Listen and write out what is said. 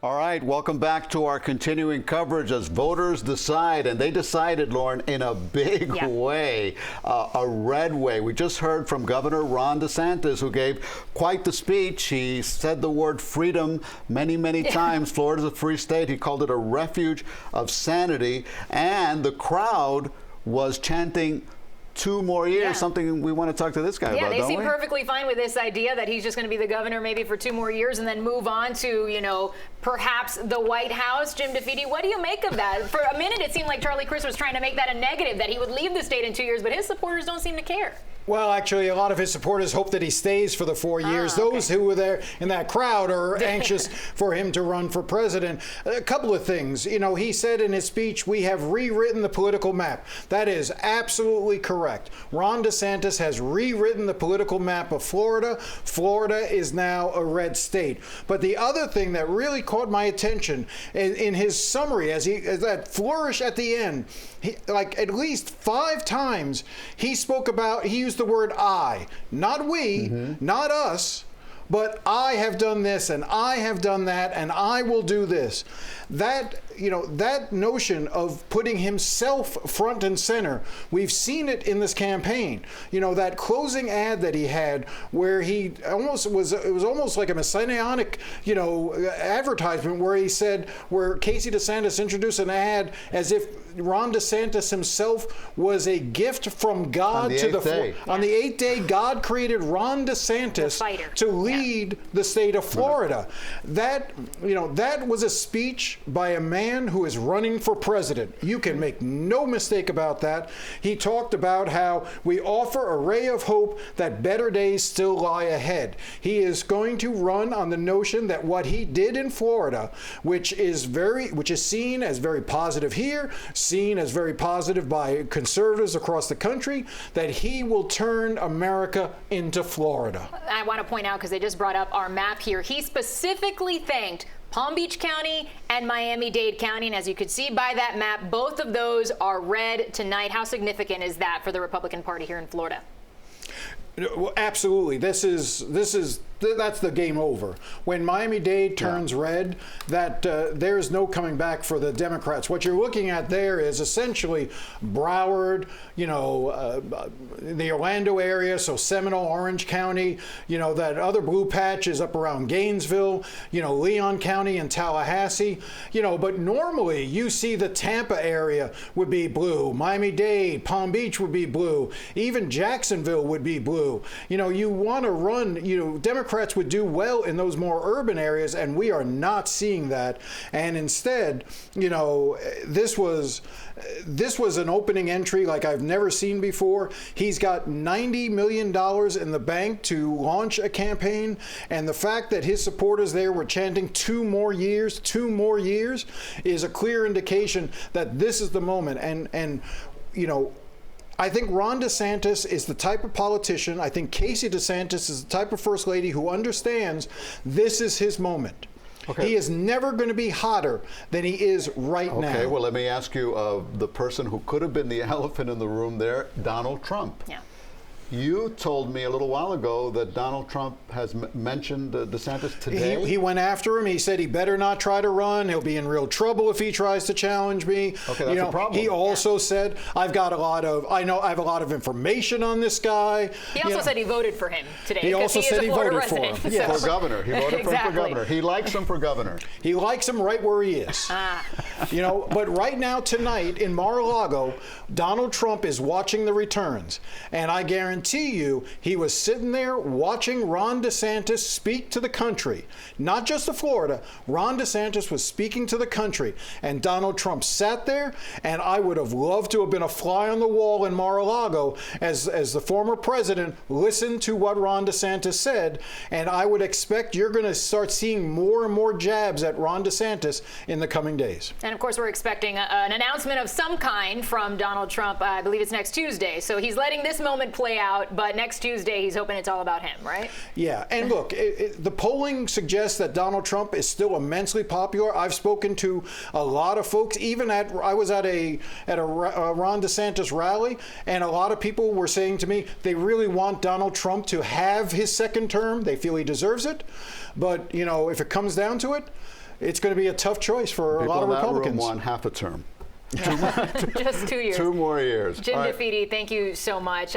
All right, welcome back to our continuing coverage as voters decide, and they decided, Lauren, in a big way, a red way. We just heard from Governor Ron DeSantis, who gave quite the speech. He said the word freedom many, many times. Florida's a free state. He called it a refuge of sanity, and the crowd was chanting 2 more years, something we want to talk to this guy about, don't we? Yeah, they seem perfectly fine with this idea that he's just going to be the governor maybe for 2 more years and then move on to, you know, perhaps the White House. Jim DeFede, what do you make of that? For a minute, it seemed like Charlie Crist was trying to make that a negative, that he would leave the state in 2 years, but his supporters don't seem to care. Well, actually, a lot of his supporters hope that he stays for the 4 years. Those who were there in that crowd are anxious for him to run for president. A couple of things. You know, he said in his speech, we have rewritten the political map. That is absolutely correct. Ron DeSantis has rewritten the political map of Florida. Florida is now a red state. But the other thing that really caught my attention in his summary, as that flourish at the end, like at least 5 times, he used the word I, not we, not us, but I have done this and I have done that and I will do this. That, you know, that notion of putting himself front and center, we've seen it in this campaign. You know, that closing ad that he had where he almost was, it was almost like a messianic, you know, advertisement where he said, where Casey DeSantis introduced an ad as if Ron DeSantis himself was a gift from God to the on the 8th day. God created Ron DeSantis to lead the state of Florida. That, you know, that was a speech by a man who is running for president. You can make no mistake about that. He talked about how we offer a ray of hope that better days still lie ahead. He is going to run on the notion that what he did in Florida, which is seen as very positive here, seen as very positive by conservatives across the country, that he will turn America into Florida. I want to point out, because they just brought up our map here, he specifically thanked Palm Beach County and Miami-Dade County, and as you could see by that map, both of those are red tonight. How significant is that for the Republican Party here in Florida? Well, absolutely. That's the game over. When Miami-Dade turns red, that there's no coming back for the Democrats. What you're looking at there is essentially Broward, you know, the Orlando area, so Seminole, Orange County, you know, that other blue patch is up around Gainesville, you know, Leon County and Tallahassee, you know, but normally you see the Tampa area would be blue, Miami-Dade, Palm Beach would be blue, even Jacksonville would be blue. You know, you want to run, you know, Democrats would do well in those more urban areas, and we are not seeing that. And instead, you know, this was an opening entry like I've never seen before. He's got $90 million in the bank to launch a campaign, and the fact that his supporters there were chanting 2 more years is a clear indication that this is the moment. And you know, I think Ron DeSantis is the type of politician, I think Casey DeSantis is the type of first lady who understands this is his moment. He is never going to be hotter than he is right now. Okay, well, let me ask you of the person who could have been the elephant in the room there, Donald Trump. Yeah. You told me a little while ago that Donald Trump has mentioned DeSantis today. He went after him. He said he better not try to run. He'll be in real trouble if he tries to challenge me. Okay, that's a problem. He also said, I have a lot of information on this guy. He also said he voted for him today. He also said he voted for him. For governor. He voted for him for governor. He likes him for governor. He likes him right where he is. You know, but right now, tonight in Mar-a-Lago, Donald Trump is watching the returns. And I guarantee you, he was sitting there watching Ron DeSantis speak to the country, not just to Florida. Ron DeSantis was speaking to the country, and Donald Trump sat there, and I would have loved to have been a fly on the wall in Mar-a-Lago as the former president listened to what Ron DeSantis said, and I would expect you're going to start seeing more and more jabs at Ron DeSantis in the coming days. And of course, we're expecting an announcement of some kind from Donald Trump. I believe it's next Tuesday. So he's letting this moment play out. But next Tuesday, he's hoping it's all about him, right? Yeah, and look, the polling suggests that Donald Trump is still immensely popular. I've spoken to a lot of folks, even I was at a Ron DeSantis rally, and a lot of people were saying to me they really want Donald Trump to have his second term. They feel he deserves it. But, you know, if it comes down to it, it's going to be a tough choice for a lot of People in that room Republicans. want half a term. Just 2 years. 2 more years. Jim All right. DeFede, thank you so much.